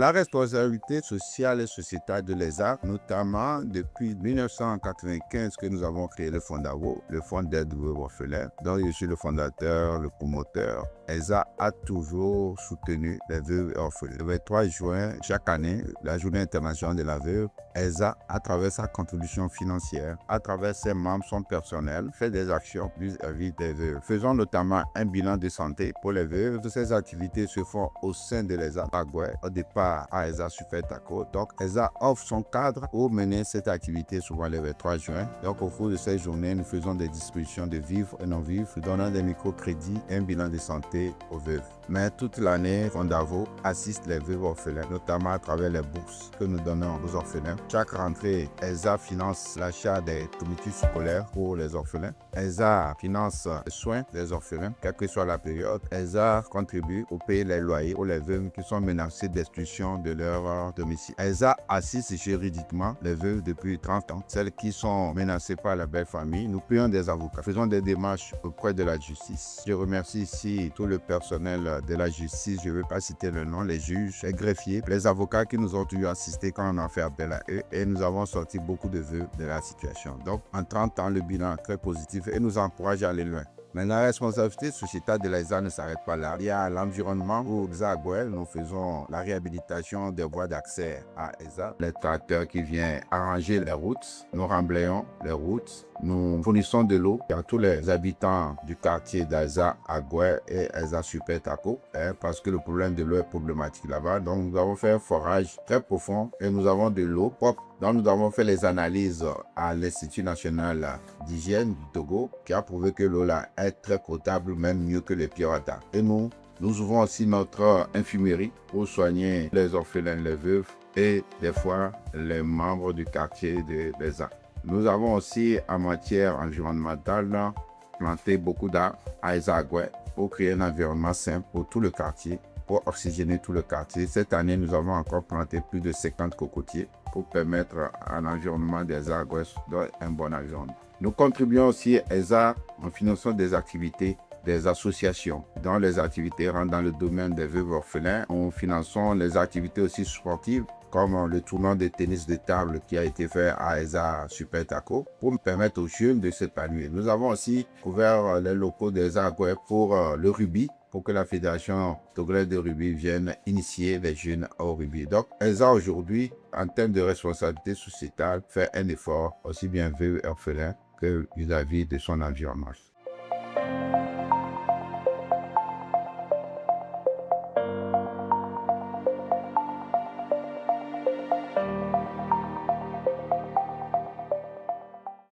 La responsabilité sociale et sociétale de l'ESA, notamment depuis 1995 que nous avons créé le Fondavo, le Fonds d'aide aux veuves orphelins, dont je suis le fondateur, le promoteur. ESA a toujours soutenu les veuves et orphelins. Le 23 juin, chaque année, la Journée internationale de la veuve, ESA, à travers sa contribution financière, à travers ses membres, son personnel, fait des actions vis-à-vis des veuves. Faisons notamment un bilan de santé pour les veuves. Toutes ces activités se font au sein de l'ESA Agoué, au départ à ESA Super-Taco. Donc, ESA offre son cadre pour mener cette activité souvent le 23 juin. Donc, au cours de ces journées, nous faisons des distributions de vivres et non-vivres, donnant des microcrédits et un bilan de santé aux veuves. Mais toute l'année, Fondavo assiste les veuves orphelins, notamment à travers les bourses que nous donnons aux orphelins. Chaque rentrée, ESA finance l'achat des comités scolaires pour les orphelins. ESA finance les soins des orphelins, quelle que soit la période. ESA contribue au payer les loyers pour les veuves qui sont menacées d'exclusion de leur domicile. ESA assiste juridiquement les veuves depuis 30 ans, celles qui sont menacées par la belle famille. Nous payons des avocats, faisons des démarches auprès de la justice. Je remercie ici tout le personnel de la justice, je ne veux pas citer le nom, les juges, les greffiers, les avocats qui nous ont dû assister quand on a fait appel à eux, et nous avons sorti beaucoup de vœux de la situation. Donc, en 30 ans, le bilan est très positif et nous encourage à aller loin. Mais la responsabilité sociétale de l'ESA ne s'arrête pas là. Il y a l'environnement. Pour ESA Agoué, nous faisons la réhabilitation des voies d'accès à ESA. Les tracteurs qui viennent arranger les routes, nous remblayons les routes. Nous fournissons de l'eau à tous les habitants du quartier d'ESA Agoué et ESA Super-Taco, parce que le problème de l'eau est problématique là-bas. Donc, nous avons fait un forage très profond et nous avons de l'eau propre. Donc, nous avons fait les analyses à l'Institut national d'hygiène du Togo qui a prouvé que l'eau là est très potable, même mieux que les Purata. Et nous ouvrons aussi notre infirmerie pour soigner les orphelins, les veuves et des fois les membres du quartier de l'ESA. Nous avons aussi en matière environnementale planté beaucoup d'arbres à ESA Agoué pour créer un environnement sain pour tout le quartier, pour oxygéner tout le quartier. Cette année, nous avons encore planté plus de 50 cocotiers pour permettre à l'environnement des Agoué d'un bon environnement. Nous contribuons aussi à ESA en finançant des activités des associations. Dans les activités rentrent dans le domaine des veuves orphelins, nous finançons les activités aussi sportives comme le tournoi de tennis de table qui a été fait à ESA Super-Taco pour permettre aux jeunes de s'épanouir. Nous avons aussi ouvert les locaux d'ESA Agoué pour le rugby, pour que la Fédération togolaise de rugby vienne initier les jeunes au rugby. Donc, ESA aujourd'hui, en termes de responsabilité sociétale, fait un effort aussi bien veuve et orphelin que vis-à-vis de son environnement.